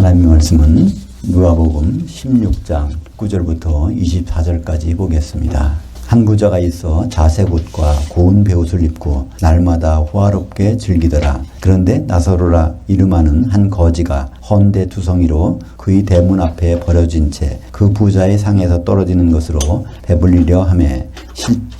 하나님의 말씀은 누가복음 16장 9절부터 24절까지 보겠습니다. 한 부자가 있어 자색 옷과 고운 베옷을 입고 날마다 호화롭게 즐기더라. 그런데 나사로라 이름하는 한 거지가 헌데 두성이로 그의 대문 앞에 버려진 채 그 부자의 상에서 떨어지는 것으로 배불리려 하매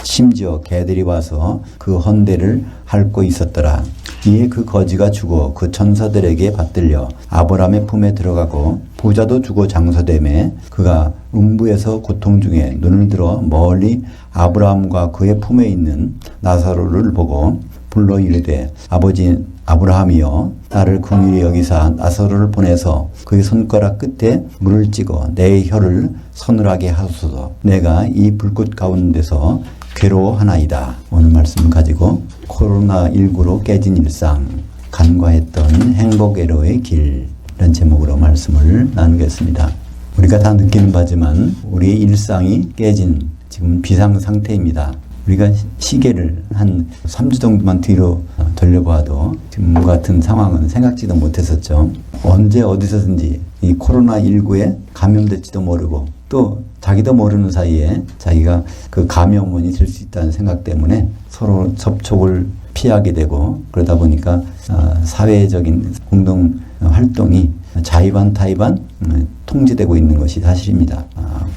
심지어 개들이 와서 그 헌데를 핥고 있었더라. 이에 그 거지가 죽어 그 천사들에게 받들려 아브라함의 품에 들어가고 부자도 죽어 장서되매 그가 음부에서 고통 중에 눈을 들어 멀리 아브라함과 그의 품에 있는 나사로를 보고 불러 이르되 아버지 아브라함이여 나를 긍휼히 여기사 나사로를 보내서 그의 손가락 끝에 물을 찍어 내 혀를 서늘하게 하소서. 내가 이 불꽃 가운데서 괴로워하나이다. 오늘 말씀을 가지고 코로나19로 깨진 일상, 간과했던 행복회로의 길, 이런 제목으로 말씀을 나누겠습니다. 우리가 다 느끼는 바지만 우리의 일상이 깨진 지금 비상 상태입니다. 우리가 시계를 한 3주 정도만 뒤로 돌려봐도 지금 같은 상황은 생각지도 못했었죠. 언제 어디서든지 이 코로나19에 감염될지도 모르고 또 자기도 모르는 사이에 자기가 그 감염원이 될 수 있다는 생각 때문에 서로 접촉을 피하게 되고 그러다 보니까 사회적인 공동 활동이 자의반 타의반 통제되고 있는 것이 사실입니다.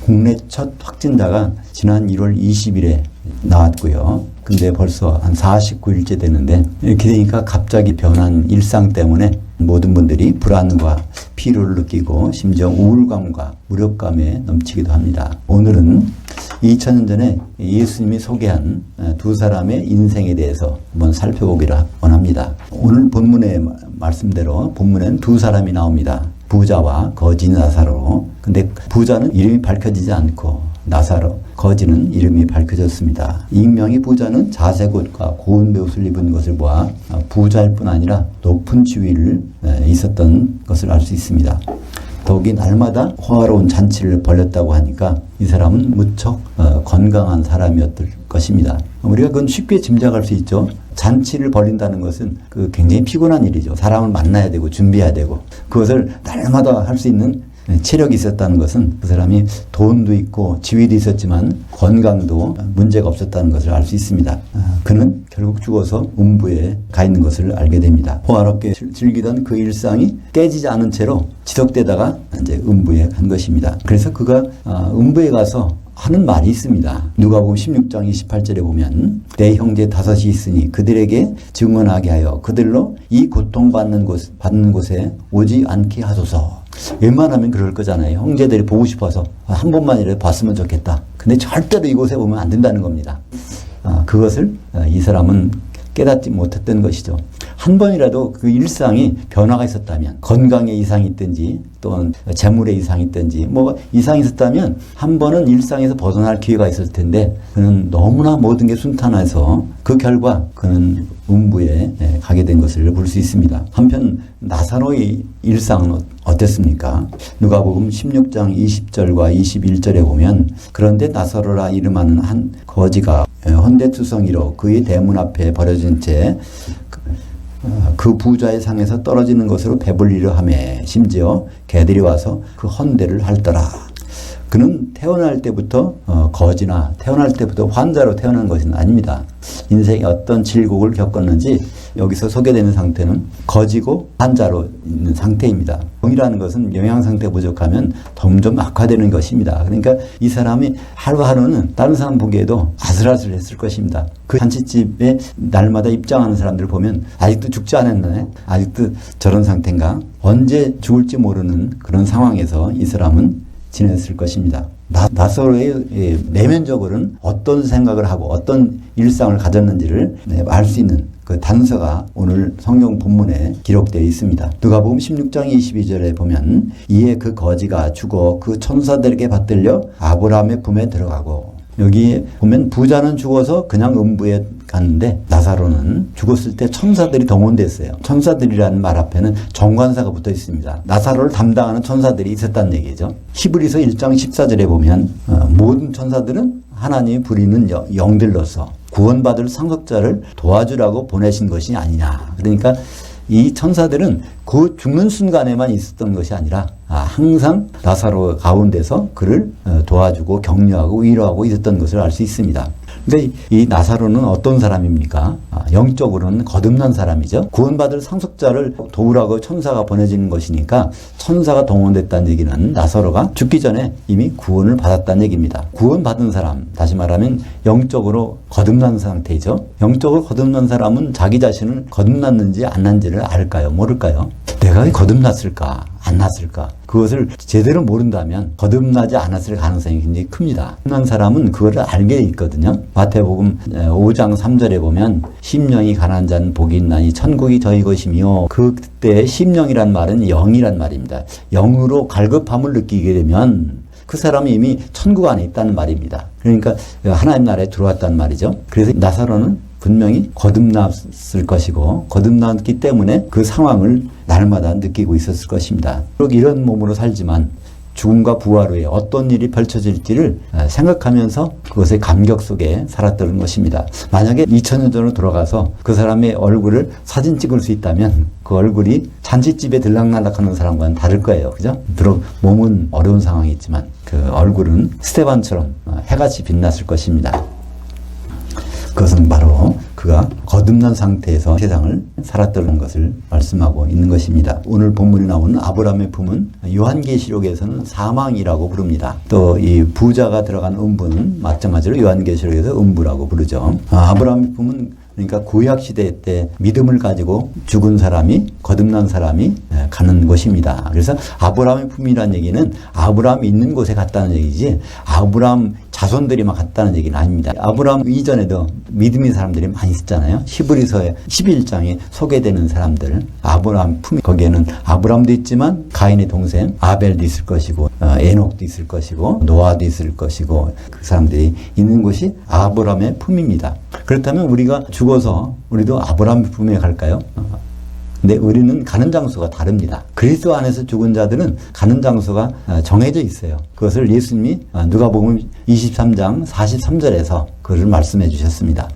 국내 첫 확진자가 지난 1월 20일에 나왔고요. 근데 벌써 한 49일째 되는데 이렇게 되니까 갑자기 변한 일상 때문에 모든 분들이 불안과 피로를 느끼고 심지어 우울감과 무력감에 넘치기도 합니다. 오늘은 2000년 전에 예수님이 소개한 두 사람의 인생에 대해서 한번 살펴보기를 원합니다. 오늘 본문의 말씀대로 본문에는 두 사람이 나옵니다. 부자와 거지 나사로. 근데 부자는 이름이 밝혀지지 않고 나사로, 거지는 이름이 밝혀졌습니다. 익명의 부자는 자색 옷과 고운 베옷을 입은 것을 보아 부자일 뿐 아니라 높은 지위를 있었던 것을 알 수 있습니다. 더욱이 날마다 호화로운 잔치를 벌였다고 하니까 이 사람은 무척 건강한 사람이었을 것입니다. 우리가 그건 쉽게 짐작할 수 있죠. 잔치를 벌린다는 것은 그 굉장히 피곤한 일이죠. 사람을 만나야 되고 준비해야 되고 그것을 날마다 할 수 있는 체력이 있었다는 것은 그 사람이 돈도 있고 지위도 있었지만 건강도 문제가 없었다는 것을 알 수 있습니다. 그는 결국 죽어서 음부에 가 있는 것을 알게 됩니다. 호화롭게 즐기던 그 일상이 깨지지 않은 채로 지속되다가 이제 음부에 간 것입니다. 그래서 그가 음부에 가서 하는 말이 있습니다. 누가복음 16장 28절에 보면 내 형제 다섯이 있으니 그들에게 증언하게 하여 그들로 이 고통받는 곳에 오지 않게 하소서. 웬만하면 그럴 거잖아요. 형제들이 보고 싶어서 한 번만이라도 봤으면 좋겠다. 근데 절대로 이곳에 오면 안 된다는 겁니다. 그것을 이 사람은 깨닫지 못했던 것이죠. 한 번이라도 그 일상이 변화가 있었다면 건강에 이상이 있든지 또는 재물에 이상이 있든지 뭐 이상이 있었다면 한 번은 일상에서 벗어날 기회가 있을 텐데 그는 너무나 모든 게 순탄해서 그 결과 그는 음부에 가게 된 것을 볼 수 있습니다. 한편 나사로의 일상은 어땠습니까? 누가복음 16장 20절과 21절에 보면 그런데 나사로라 이름하는 한 거지가 헌데투성이로 그의 대문 앞에 버려진 채 그 부자의 상에서 떨어지는 것으로 배불리려 하매 심지어 개들이 와서 그 헌데를 핥더라. 그는 태어날 때부터 거지나 태어날 때부터 환자로 태어난 것은 아닙니다. 인생에 어떤 질곡을 겪었는지 여기서 소개되는 상태는 거지고 환자로 있는 상태입니다. 병이라는 것은 영양 상태 부족하면 점점 악화되는 것입니다. 그러니까 이 사람이 하루하루는 다른 사람 보기에도 아슬아슬했을 것입니다. 그 잔치집에 날마다 입장하는 사람들을 보면 아직도 죽지 않았네, 아직도 저런 상태인가, 언제 죽을지 모르는 그런 상황에서 이 사람은 지냈을 것입니다. 나사로의 내면적으로는 어떤 생각을 하고 어떤 일상을 가졌는지를 알 수 있는 그 단서가 오늘 성경 본문에 기록되어 있습니다. 누가복음 16장 22절에 보면 이에 그 거지가 죽어 그 천사들에게 받들려 아브라함의 품에 들어가고, 여기 보면 부자는 죽어서 그냥 음부에 갔는데 나사로는 죽었을 때 천사들이 동원됐어요. 천사들이라는 말 앞에는 정관사가 붙어 있습니다. 나사로를 담당하는 천사들이 있었다는 얘기죠. 히브리서 1장 14절에 보면 모든 천사들은 하나님이 부리는 영들로서 구원받을 상속자를 도와주라고 보내신 것이 아니냐. 그러니까 이 천사들은 그 죽는 순간에만 있었던 것이 아니라 항상 나사로 가운데서 그를 도와주고 격려하고 위로하고 있었던 것을 알 수 있습니다. 근데 이 나사로는 어떤 사람입니까? 영적으로는 거듭난 사람이죠. 구원받을 상속자를 도우라고 천사가 보내지는 것이니까 천사가 동원됐다는 얘기는 나사로가 죽기 전에 이미 구원을 받았다는 얘기입니다. 구원받은 사람, 다시 말하면 영적으로 거듭난 상태이죠. 영적으로 거듭난 사람은 자기 자신을 거듭났는지 안 났는지를 알까요? 모를까요? 내가 거듭났을까? 안 났을까? 그것을 제대로 모른다면 거듭나지 않았을 가능성이 굉장히 큽니다. 거듭난 사람은 그거를 알게 있거든요. 마태복음 5장 3절에 보면 심령이 가난한 자는 복이 있나니 천국이 저희 것이며, 그때 심령이란 말은 영이란 말입니다. 영으로 갈급함을 느끼게 되면 그 사람이 이미 천국 안에 있다는 말입니다. 그러니까 하나님 나라에 들어왔다는 말이죠. 그래서 나사로는 분명히 거듭났을 것이고 거듭났기 때문에 그 상황을 날마다 느끼고 있었을 것입니다. 이런 몸으로 살지만 죽음과 부활 후에 어떤 일이 펼쳐질지를 생각하면서 그것의 감격 속에 살았던 것입니다. 만약에 2000년 전으로 돌아가서 그 사람의 얼굴을 사진 찍을 수 있다면 그 얼굴이 잔치집에 들락날락하는 사람과는 다를 거예요. 그죠? 비록 몸은 어려운 상황이 있지만 그 얼굴은 스테반처럼 해같이 빛났을 것입니다. 그것은 바로 그가 거듭난 상태에서 세상을 살았던 것을 말씀하고 있는 것입니다. 오늘 본문에 나오는 아브라함의 품은 요한계시록에서는 사망이라고 부릅니다. 또 이 부자가 들어간 음부는 마찬가지로 요한계시록에서 음부라고 부르죠. 아브라함의 품은 그러니까 구약시대 때 믿음을 가지고 죽은 사람이, 거듭난 사람이 가는 곳입니다. 그래서 아브라함의 품이라는 얘기는 아브라함이 있는 곳에 갔다는 얘기지 아브라함 자손들이만 갔다는 얘기는 아닙니다. 아브라함 이전에도 믿음의 사람들이 많이 있었잖아요. 히브리서의 11장에 소개되는 사람들, 아브라함 품이, 거기에는 아브라함도 있지만 가인의 동생 아벨도 있을 것이고 에녹도 있을 것이고 노아도 있을 것이고 그 사람들이 있는 곳이 아브라함의 품입니다. 그렇다면 우리가 죽어서 우리도 아브라함의 품에 갈까요? 근데 우리는 가는 장소가 다릅니다. 그리스도 안에서 죽은 자들은 가는 장소가 정해져 있어요. 그것을 예수님이 누가복음 23장 43절에서 그를 말씀해 주셨습니다.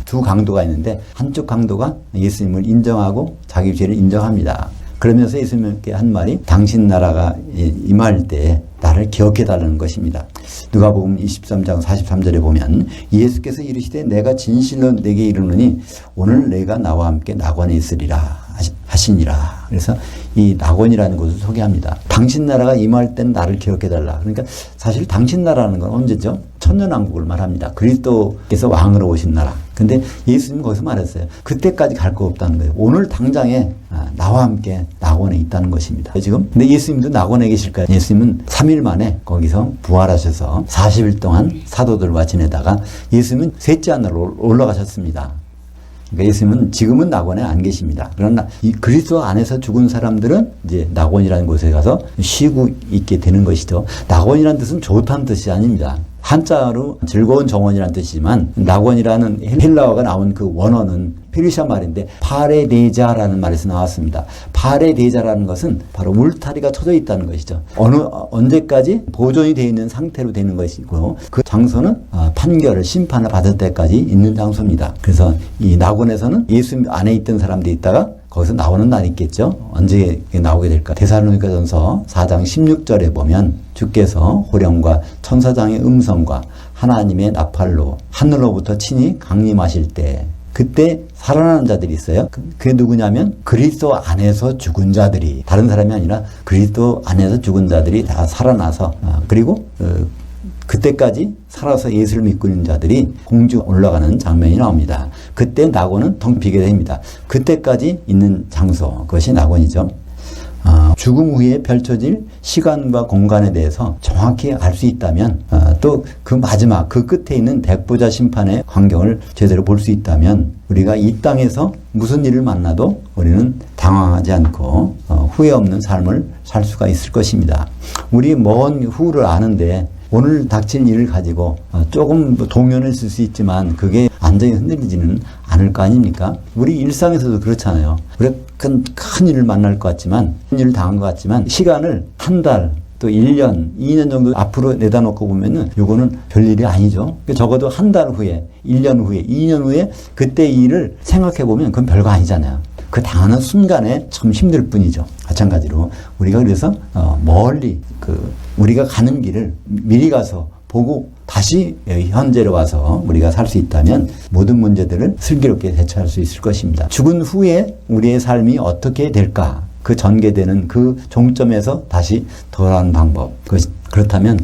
두 강도가 있는데 한쪽 강도가 예수님을 인정하고 자기 죄를 인정합니다. 그러면서 예수님께 한 말이 당신 나라가 임할 때 나를 기억해달라는 것입니다. 누가복음 23장 43절에 보면 예수께서 이르시되 내가 진실로 내게 이르노니 오늘 내가 나와 함께 낙원에 있으리라 하시니라. 그래서 이 낙원이라는 것을 소개합니다. 당신 나라가 임할 땐 나를 기억해달라. 그러니까 사실 당신 나라는 건 언제죠? 천년왕국을 말합니다. 그리스도께서 왕으로 오신 나라. 근데 예수님은 거기서 말했어요. 그때까지 갈 거 없다는 거예요. 오늘 당장에 나와 함께 낙원에 있다는 것입니다. 지금 근데 예수님도 낙원에 계실까요? 예수님은 3일 만에 거기서 부활하셔서 40일 동안 사도들과 지내다가 예수님은 셋째 하늘로 올라가셨습니다. 그러니까 예수님은 지금은 낙원에 안 계십니다. 그러나 이 그리스도 안에서 죽은 사람들은 이제 낙원이라는 곳에 가서 쉬고 있게 되는 것이죠. 낙원이라는 뜻은 좋다는 뜻이 아닙니다. 한자로 즐거운 정원이라는 뜻이지만 낙원이라는 헬라어가 나온 그 원어는 페르시아 말인데 파레데자라는 말에서 나왔습니다. 파레데자라는 것은 바로 울타리가 쳐져 있다는 것이죠. 언제까지 보존이 되어 있는 상태로 되는 것이고 그 장소는 판결을 심판을 받을 때까지 있는 장소입니다. 그래서 이 낙원에서는 예수 안에 있던 사람들이 있다가 거기서 나오는 날이 있겠죠. 언제 나오게 될까? 데살로니가전서 4장 16절에 보면 주께서 호령과 천사장의 음성과 하나님의 나팔로 하늘로부터 친히 강림하실 때 그때 살아나는 자들이 있어요. 그게 누구냐면 그리스도 안에서 죽은 자들이, 다른 사람이 아니라 그리스도 안에서 죽은 자들이 다 살아나서 그리고 그때까지 살아서 예수를 믿고 있는 자들이 공중 올라가는 장면이 나옵니다. 그때 낙원은 텅 비게 됩니다. 그때까지 있는 장소, 그것이 낙원이죠. 죽음 후에 펼쳐질 시간과 공간에 대해서 정확히 알 수 있다면 또 그 마지막 그 끝에 있는 백보자 심판의 광경을 제대로 볼 수 있다면 우리가 이 땅에서 무슨 일을 만나도 우리는 당황하지 않고 후회 없는 삶을 살 수가 있을 것입니다. 우리 먼 후를 아는데 오늘 닥친 일을 가지고 조금 동요는 쓸 수 있지만 그게 완전히 흔들리지는 않을 거 아닙니까? 우리 일상에서도 그렇잖아요. 우리가 큰 일을 만날 것 같지만, 큰 일을 당한 것 같지만, 시간을 한 달, 또 1년, 2년 정도 앞으로 내다 놓고 보면은 요거는 별일이 아니죠. 적어도 한 달 후에, 1년 후에, 2년 후에 그때 일을 생각해 보면 그건 별거 아니잖아요. 그 당하는 순간에 참 힘들 뿐이죠. 마찬가지로 우리가 그래서 멀리 우리가 가는 길을 미리 가서 보고 다시 현재로 와서 우리가 살 수 있다면 모든 문제들을 슬기롭게 대처할 수 있을 것입니다. 죽은 후에 우리의 삶이 어떻게 될까? 그 전개되는 그 종점에서 다시 돌아오는 방법. 그렇다면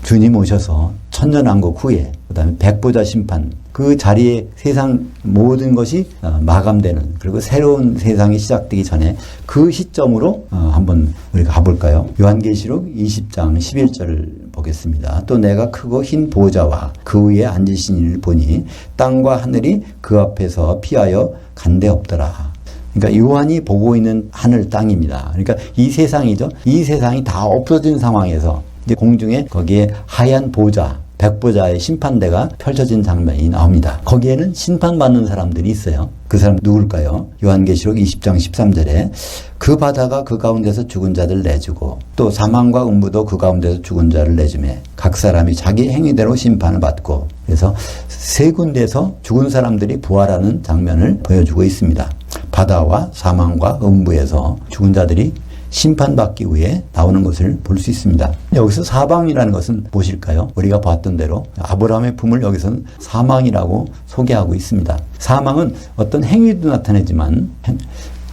주님 오셔서 천년왕국 후에 그다음에 백보자 심판 그 자리에 세상 모든 것이 마감되는 그리고 새로운 세상이 시작되기 전에 그 시점으로 한번 우리가 가볼까요? 요한계시록 20장 11절을 보겠습니다. 또 내가 크고 흰 보좌와 그 위에 앉으신 이를 보니 땅과 하늘이 그 앞에서 피하여 간데 없더라. 그러니까 요한이 보고 있는 하늘 땅입니다. 그러니까 이 세상이죠. 이 세상이 다 없어진 상황에서 이제 공중에 거기에 하얀 보좌, 백보자의 심판대가 펼쳐진 장면이 나옵니다. 거기에는 심판받는 사람들이 있어요. 그 사람 누굴까요? 요한계시록 20장 13절에 그 바다가 그 가운데서 죽은 자들 내주고 또 사망과 음부도 그 가운데서 죽은 자를 내주매 각 사람이 자기 행위대로 심판을 받고 그래서 세 군데서 죽은 사람들이 부활하는 장면을 보여주고 있습니다. 바다와 사망과 음부에서 죽은 자들이 심판받기 위해 나오는 것을 볼 수 있습니다. 여기서 사방이라는 것은 무엇일까요? 우리가 봤던 대로 아브라함의 품을 여기서는 사망이라고 소개하고 있습니다. 사망은 어떤 행위도 나타내지만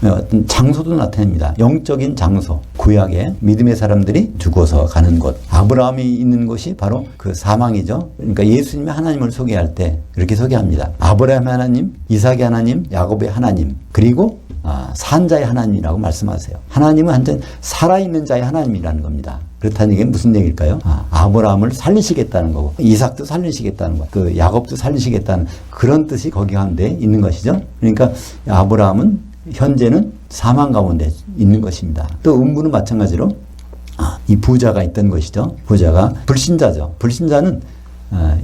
어떤 장소도 나타냅니다. 영적인 장소, 구약의 믿음의 사람들이 죽어서 가는 곳. 아브라함이 있는 곳이 바로 그 사망이죠. 그러니까 예수님이 하나님을 소개할 때 이렇게 소개합니다. 아브라함의 하나님, 이삭의 하나님, 야곱의 하나님, 그리고 산자의 하나님이라고 말씀하세요. 하나님은 한ten 살아있는 자의 하나님이라는 겁니다. 그렇다는 게 무슨 얘기일까요? 아브라함을 살리시겠다는 거고 이삭도 살리시겠다는 거, 그 야곱도 살리시겠다는 그런 뜻이 거기 가운데 있는 것이죠. 그러니까 아브라함은 현재는 사망 가운데 있는 것입니다. 또 음부는 마찬가지로 이 부자가 있던 것이죠. 부자가 불신자죠. 불신자는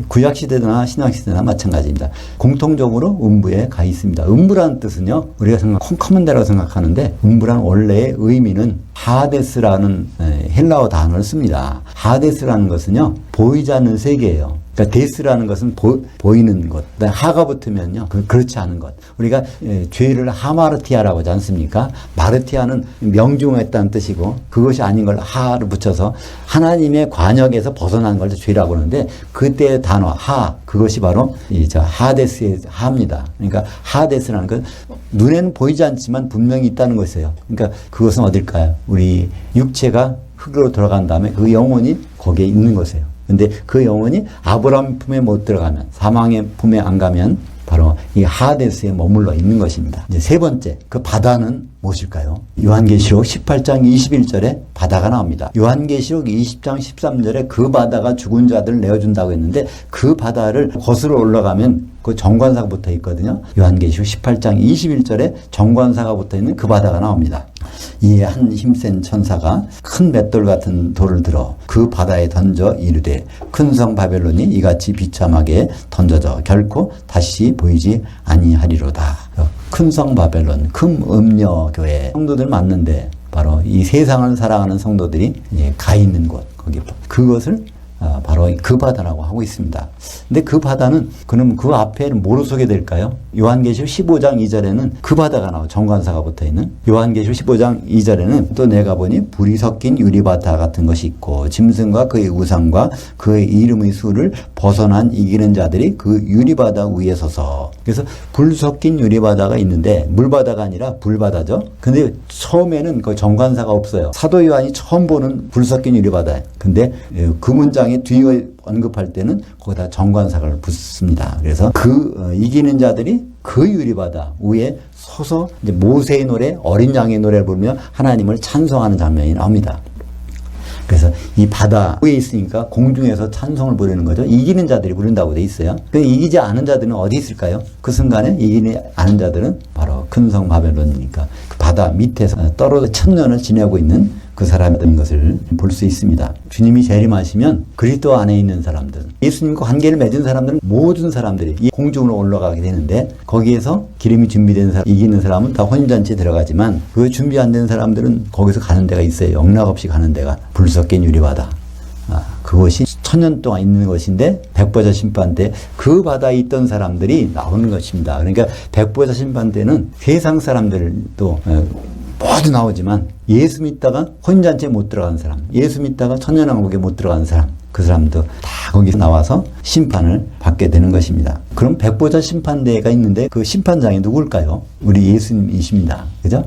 구약시대나 신약시대나 마찬가지입니다. 공통적으로 음부에 가 있습니다. 음부라는 뜻은요, 우리가 커먼데라고 생각하는데, 음부라는 원래의 의미는 하데스라는 헬라어 단어를 씁니다. 하데스라는 것은요, 보이지 않는 세계예요. 그러니까 데스라는 것은 보이는 것. 하가 붙으면요, 그렇지 않은 것. 우리가 죄를 하마르티아라고 하지 않습니까? 마르티아는 명중했다는 뜻이고, 그것이 아닌 걸 하를 붙여서 하나님의 관역에서 벗어난 걸 죄라고 하는데, 그때의 단어 하, 그것이 바로 하데스의 하입니다. 그러니까 하데스라는 것, 눈에는 보이지 않지만 분명히 있다는 것이에요. 그러니까 그것은 어딜까요? 우리 육체가 흙으로 들어간 다음에 그 영혼이 거기에 있는 것이에요. 근데 그 영혼이 아브라함 품에 못 들어가면, 사망의 품에 안 가면 바로 이 하데스에 머물러 있는 것입니다. 이제 세 번째, 그 바다는 무엇일까요? 요한계시록 18장 21절에 바다가 나옵니다. 요한계시록 20장 13절에 그 바다가 죽은 자들을 내어준다고 했는데 그 바다를 거슬러 올라가면 그 정관사가 붙어 있거든요. 요한계시록 18장 21절에 정관사가 붙어 있는 그 바다가 나옵니다. 이에 한 힘센 천사가 큰 맷돌 같은 돌을 들어 그 바다에 던져 이르되 큰 성 바벨론이 이같이 비참하게 던져져 결코 다시 보이지 아니하리로다. 큰 성 바벨론, 큰 음녀 교회 성도들 맞는데 바로 이 세상을 사랑하는 성도들이 가 있는 곳, 거기 그것을 바로 그 바다라고 하고 있습니다. 근데 그 바다는 그럼 그 앞에는 뭐로 소개될까요? 요한계시록 15장 2절에는 그 바다가 나와요. 정관사가 붙어있는. 요한계시록 15장 2절에는 또 내가 보니 불이 섞인 유리바다 같은 것이 있고 짐승과 그의 우상과 그의 이름의 수를 벗어난 이기는 자들이 그 유리바다 위에 서서, 그래서 불 섞인 유리바다가 있는데 물바다가 아니라 불바다죠. 근데 처음에는 그 정관사가 없어요. 사도 요한이 처음 보는 불 섞인 유리바다예요. 근데 그 문장에 뒤에 언급할 때는 거기다 정관사를 붙습니다. 그래서 그 이기는 자들이 그 유리바다 위에 서서 이제 모세의 노래, 어린 양의 노래를 부르며 하나님을 찬송하는 장면이 나옵니다. 그래서 이 바다 위에 있으니까 공중에서 찬송을 부르는 거죠. 이기는 자들이 부른다고 돼 있어요. 이기지 않은 자들은 어디 있을까요? 그 순간에 이기지 않은 자들은 바로 큰 성 바벨론이니까 그 바다 밑에서 떨어져 천년을 지내고 있는 그 사람인 것을 볼 수 있습니다. 주님이 재림하시면 그리스도 안에 있는 사람들, 예수님과 관계를 맺은 사람들은 모든 사람들이 이 공중으로 올라가게 되는데 거기에서 기름이 준비된 사람, 이기는 사람은 다 혼인잔치에 들어가지만 그 준비 안 된 사람들은 거기서 가는 데가 있어요. 영락 없이 가는 데가 불 섞인 유리바다. 그것이 1000년 동안 있는 것인데 백보자 심판 때 그 바다에 있던 사람들이 나오는 것입니다. 그러니까 백보자 심판 때는 세상 사람들도 모두 나오지만 예수 믿다가 혼인잔치에 못 들어간 사람, 예수 믿다가 천년왕국에 못 들어간 사람, 그 사람도 다 거기서 나와서 심판을 받게 되는 것입니다. 그럼 백보자 심판대가 있는데 그 심판장이 누굴까요? 우리 예수님이십니다. 그죠?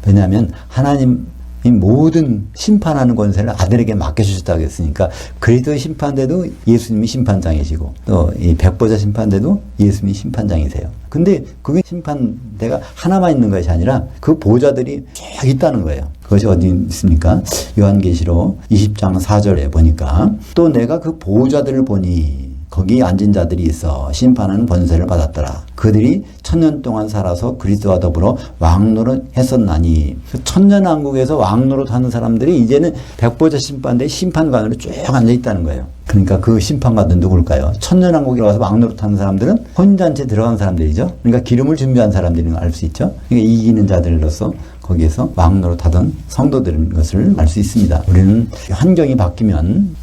왜냐하면 하나님 이 모든 심판하는 권세를 아들에게 맡겨주셨다고 했으니까 그리스도의 심판대도 예수님이 심판장이시고 또 이 백보자 심판대도 예수님이 심판장이세요. 근데 그게 심판대가 하나만 있는 것이 아니라 그 보좌들이 쭉 있다는 거예요. 그것이 어디 있습니까? 요한계시록 20장 4절에 보니까 또 내가 그 보좌들을 보니 거기 앉은 자들이 있어 심판하는 권세를 받았더라. 그들이 1000년 동안 살아서 그리스도와 더불어 왕노릇 했었나니 천년왕국에서 왕노릇 하는 사람들이 이제는 백보자 심판대 심판관으로 쭉 앉아 있다는 거예요. 그러니까 그 심판관은 누굴까요? 천년왕국에 와서 왕노릇 하는 사람들은 혼인잔치에 들어간 사람들이죠. 그러니까 기름을 준비한 사람들인 걸 알 수 있죠. 그러니까 이기는 자들로서 거기에서 왕노릇 하던 성도들인 것을 알 수 있습니다. 우리는 환경이 바뀌면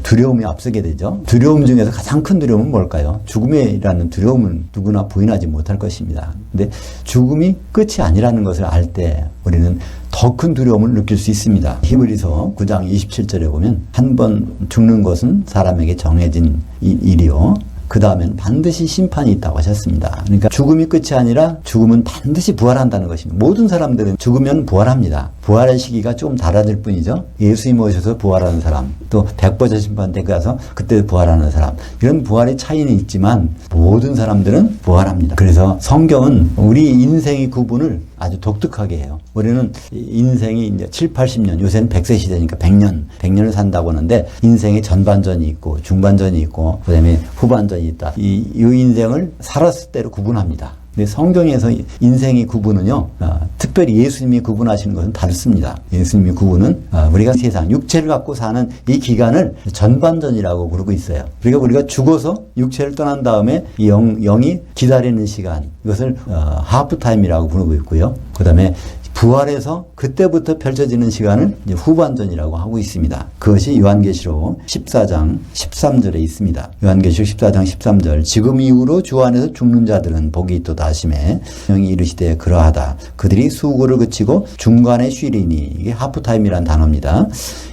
두려움이 앞서게 되죠. 두려움 중에서 가장 큰 두려움은 뭘까요? 죽음이라는 두려움은 누구나 부인하지 못할 것입니다. 근데 죽음이 끝이 아니라는 것을 알 때 우리는 더 큰 두려움을 느낄 수 있습니다. 히브리서 9장 27절에 보면 한 번 죽는 것은 사람에게 정해진 일이요. 그 다음엔 반드시 심판이 있다고 하셨습니다. 그러니까 죽음이 끝이 아니라 죽음은 반드시 부활한다는 것입니다. 모든 사람들은 죽으면 부활합니다. 부활의 시기가 조금 달라질 뿐이죠. 예수님 오셔서 부활하는 사람, 또 백보자 심판 때 가서 그때 부활하는 사람, 이런 부활의 차이는 있지만 모든 사람들은 부활합니다. 그래서 성경은 우리 인생의 구분을 아주 독특하게 해요. 우리는 인생이 이제 7, 80년, 요새는 100세 시대니까 100년을 산다고 하는데 인생의 전반전이 있고 중반전이 있고 그다음에 후반전이 있다. 이 인생을 살았을 때로 구분합니다. 근데 성경에서 인생의 구분은요, 특별히 예수님이 구분하시는 것은 다릅니다. 예수님의 구분은 우리가 세상, 육체를 갖고 사는 이 기간을 전반전이라고 부르고 있어요. 그러니까 우리가 죽어서 육체를 떠난 다음에 이 영이 기다리는 시간, 이것을 하프타임이라고 부르고 있고요. 그 다음에 부활해서 그때부터 펼쳐지는 시간을 이제 후반전이라고 하고 있습니다. 그것이 요한계시록 14장 13절에 있습니다. 요한계시록 14장 13절 지금 이후로 주 안에서 죽는 자들은 복이 있도다 하시매 영이 이르시되 그러하다. 그들이 수고를 그치고 중간에 쉬리니 이게 하프타임이란 단어입니다.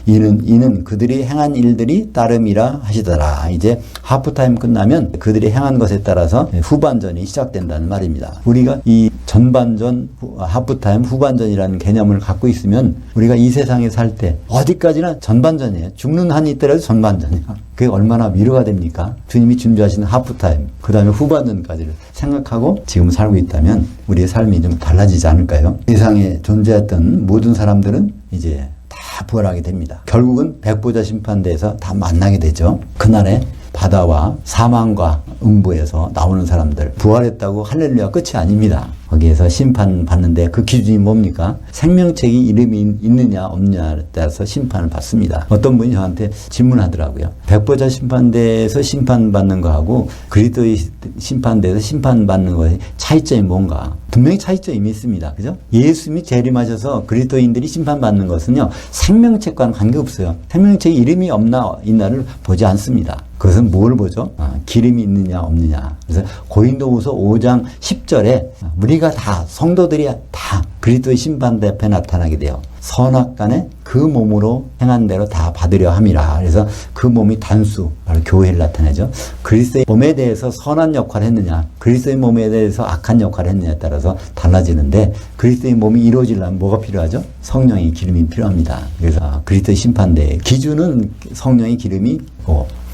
이는 그들이 행한 일들이 따름이라 하시더라. 이제 하프타임 끝나면 그들이 행한 것에 따라서 후반전이 시작된다는 말입니다. 우리가 이 전반전, 하프타임, 후반전이라는 개념을 갖고 있으면 우리가 이 세상에 살 때 어디까지나 전반전이에요. 죽는 한이 있더라도 전반전이야. 그게 얼마나 위로가 됩니까? 주님이 준비하시는 하프타임, 그 다음에 후반전까지를 생각하고 지금 살고 있다면 우리의 삶이 좀 달라지지 않을까요? 세상에 존재했던 모든 사람들은 이제 다 부활하게 됩니다. 결국은 백보자 심판대에서 다 만나게 되죠. 그날에 바다와 사망과 음부에서 나오는 사람들 부활했다고 할렐루야 끝이 아닙니다. 거기에서 심판받는데 그 기준이 뭡니까? 생명책이 이름이 있느냐 없느냐에 따라서 심판을 받습니다. 어떤 분이 저한테 질문하더라고요. 백보자 심판대에서 심판받는 거하고 그리스도의 심판대에서 심판받는 거의 차이점이 뭔가? 분명히 차이점이 있습니다. 그죠? 예수님이 재림하셔서 그리스도인들이 심판받는 것은요, 생명책과는 관계없어요. 생명책에 이름이 없나 있나를 보지 않습니다. 그것은 뭘 보죠? 기름이 있느냐 없느냐. 그래서 고린도후서 5장 10절에 우리가 다 성도들이 다 그리스도의 심판대 앞에 나타나게 돼요. 선악간에 그 몸으로 행한 대로 다 받으려 함이라. 그래서 그 몸이 단수, 바로 교회를 나타내죠. 그리스도의 몸에 대해서 선한 역할을 했느냐, 그리스도의 몸에 대해서 악한 역할을 했느냐에 따라서 달라지는데 그리스도의 몸이 이루어지려면 뭐가 필요하죠? 성령의 기름이 필요합니다. 그래서 그리스도의 심판대 기준은 성령의 기름이고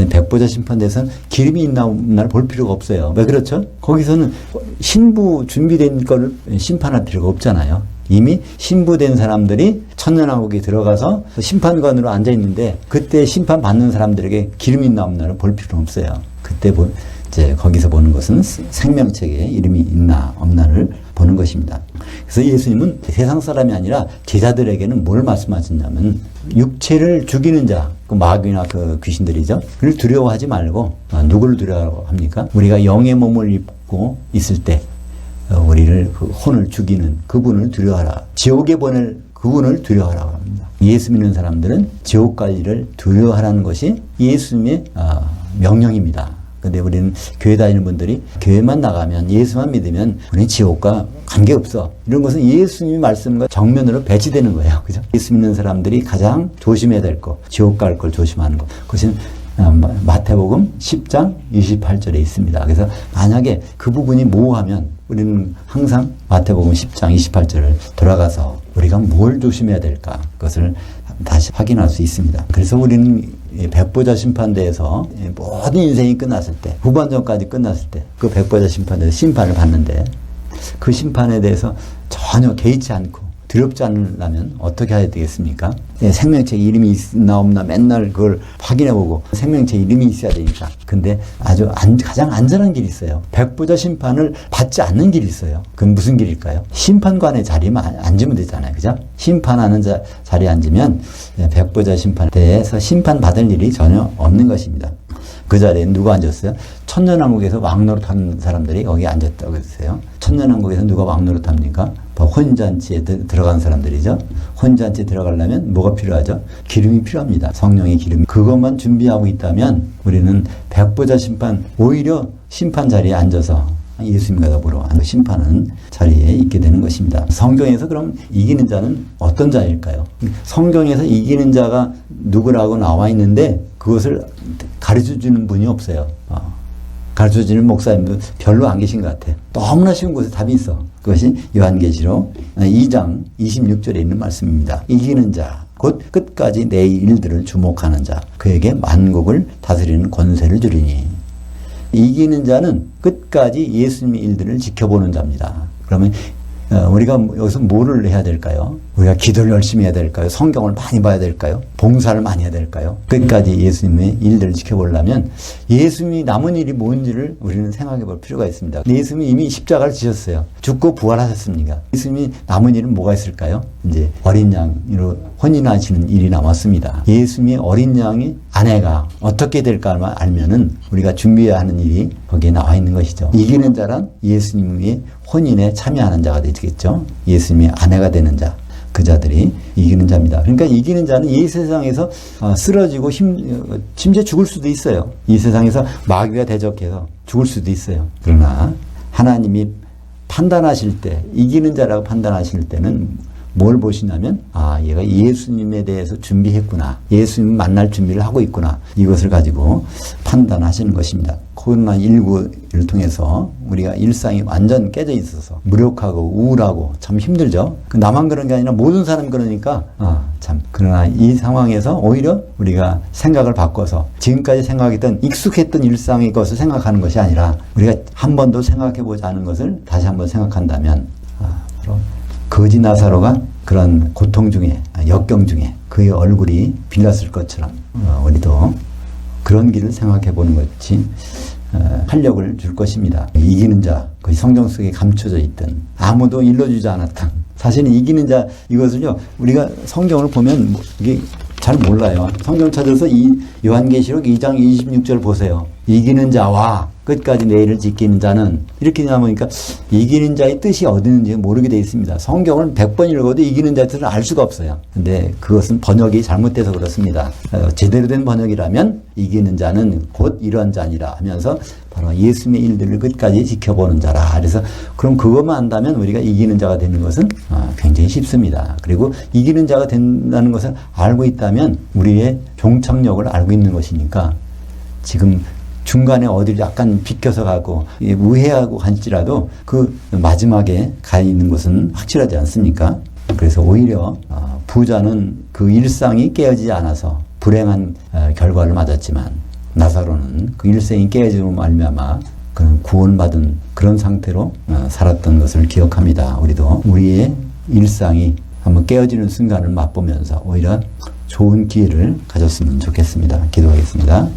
백보자 심판대에서는 기름이 있나 없나를 볼 필요가 없어요. 왜 그렇죠? 거기서는 신부 준비된 거를 심판할 필요가 없잖아요. 이미 신부된 사람들이 천년왕국에 들어가서 심판관으로 앉아 있는데 그때 심판받는 사람들에게 기름이 있나 없나를 볼 필요는 없어요. 그때 이제 거기서 보는 것은 생명책에 이름이 있나 없나를 보는 것입니다. 그래서 예수님은 세상 사람이 아니라 제자들에게는 뭘 말씀하셨냐면 육체를 죽이는 자, 그 마귀나 그 귀신들이죠. 그를 두려워하지 말고 누구를 두려워합니까? 우리가 영의 몸을 입고 있을 때 우리를 그 혼을 죽이는 그분을 두려워하라. 지옥에 보낼 그분을 두려워하라고 합니다. 예수 믿는 사람들은 지옥 갈 일을 두려워하라는 것이 예수님의 명령입니다. 근데 우리는 교회 다니는 분들이 교회만 나가면 예수만 믿으면 우리는 지옥과 관계없어. 이런 것은 예수님의 말씀과 정면으로 배치되는 거예요. 그죠? 예수 믿는 사람들이 가장 조심해야 될 것, 지옥 갈 걸 조심하는 것. 그것은 마태복음 10장 28절에 있습니다. 그래서 만약에 그 부분이 모호하면 우리는 항상 마태복음 10장 28절을 돌아가서 우리가 뭘 조심해야 될까? 그것을 다시 확인할 수 있습니다. 그래서 우리는 백보자 심판대에서 모든 인생이 끝났을 때, 후반전까지 끝났을 때, 그 백보자 심판대에서 심판을 받는데 그 심판에 대해서 전혀 개의치 않고 두렵지 않으려면 어떻게 해야 되겠습니까? 생명책 이름이 있나 없나 맨날 그걸 확인해보고 생명책 이름이 있어야 되니까. 근데 가장 안전한 길이 있어요. 백보자 심판을 받지 않는 길이 있어요. 그건 무슨 길일까요? 심판관의 자리에 앉으면 되잖아요. 그죠? 심판하는 자리에 앉으면 백보자 심판대에서 심판받을 일이 전혀 없는 것입니다. 그 자리에 누가 앉았어요? 천년왕국에서 왕노릇한 사람들이 거기 앉았다고 했어요. 천년왕국에서 누가 왕노릇합니까? 혼인잔치에 들어간 사람들이죠. 혼인잔치에 들어가려면 뭐가 필요하죠? 기름이 필요합니다. 성령의 기름. 그것만 준비하고 있다면 우리는 백보자 심판, 오히려 심판 자리에 앉아서 예수님과 더불어 심판하는 자리에 있게 되는 것입니다. 성경에서 그럼 이기는 자는 어떤 자일까요? 성경에서 이기는 자가 누구라고 나와 있는데 그것을 가르쳐주는 분이 없어요. 가르쳐주는 목사님도 별로 안 계신 것 같아요. 너무나 쉬운 곳에 답이 있어. 그것이 요한계시록 2장 26절에 있는 말씀입니다. 이기는 자, 곧 끝까지 내 일들을 주목하는 자, 그에게 만국을 다스리는 권세를 주리니. 이기는 자는 끝까지 예수님의 일들을 지켜보는 자입니다. 그러면 우리가 여기서 뭐를 해야 될까요? 우리가 기도를 열심히 해야 될까요? 성경을 많이 봐야 될까요? 봉사를 많이 해야 될까요? 끝까지 예수님의 일들을 지켜보려면 예수님이 남은 일이 뭔지를 우리는 생각해 볼 필요가 있습니다. 예수님이 이미 십자가를 지셨어요. 죽고 부활하셨습니까? 예수님이 남은 일은 뭐가 있을까요? 이제 어린 양으로 혼인하시는 일이 남았습니다. 예수님의 어린 양의 아내가 어떻게 될까 알면은 우리가 준비해야 하는 일이 거기에 나와 있는 것이죠. 이기는 자란 예수님의 혼인에 참여하는 자가 되겠죠. 예수님의 아내가 되는 자. 그 자들이 이기는 자입니다. 그러니까 이기는 자는 이 세상에서 쓰러지고 심지어 죽을 수도 있어요. 이 세상에서 마귀가 대적해서 죽을 수도 있어요. 그러나 하나님이 판단하실 때, 이기는 자라고 판단하실 때는 뭘 보시냐면 얘가 예수님에 대해서 준비했구나. 예수님 만날 준비를 하고 있구나. 이것을 가지고 판단하시는 것입니다. 코로나19를 통해서 우리가 일상이 완전 깨져 있어서 무력하고 우울하고 참 힘들죠. 나만 그런 게 아니라 모든 사람이 그러니까 그러나 이 상황에서 오히려 우리가 생각을 바꿔서 지금까지 생각했던 익숙했던 일상의 것을 생각하는 것이 아니라 우리가 한 번도 생각해보지 않은 것을 다시 한번 생각한다면 바로 거지 나사로가 그런 고통 중에, 역경 중에 그의 얼굴이 빌렸을 것처럼 우리도 그런 길을 생각해 보는 것이 활력을 줄 것입니다. 이기는 자, 그 성경 속에 감춰져 있던 아무도 일러주지 않았던 사실은 이기는 자 이것을요 우리가 성경을 보면 이게 잘 몰라요. 성경 찾아서 이 요한계시록 2장 26절 보세요. 이기는 자와 끝까지 내 일을 지키는 자는 이렇게 나오니까 이기는 자의 뜻이 어디 있는지 모르게 되어 있습니다. 성경을 100번 읽어도 이기는 자의 뜻을 알 수가 없어요. 근데 그것은 번역이 잘못돼서 그렇습니다. 제대로 된 번역이라면 이기는 자는 곧 이런 자니라 하면서 바로 예수님의 일들을 끝까지 지켜보는 자라. 그래서 그럼 그것만 안다면 우리가 이기는 자가 되는 것은 굉장히 쉽습니다. 그리고 이기는 자가 된다는 것을 알고 있다면 우리의 종착역을 알고 있는 것이니까 지금 중간에 어디를 약간 비켜서 가고 우회하고 갈지라도 그 마지막에 가 있는 것은 확실하지 않습니까? 그래서 오히려 부자는 그 일상이 깨어지지 않아서 불행한 결과를 맞았지만 나사로는 그 일생이 깨어짐으로 말미암아 그는 구원받은 그런 상태로 살았던 것을 기억합니다. 우리도 우리의 일상이 한번 깨어지는 순간을 맛보면서 오히려 좋은 기회를 가졌으면 좋겠습니다. 기도하겠습니다.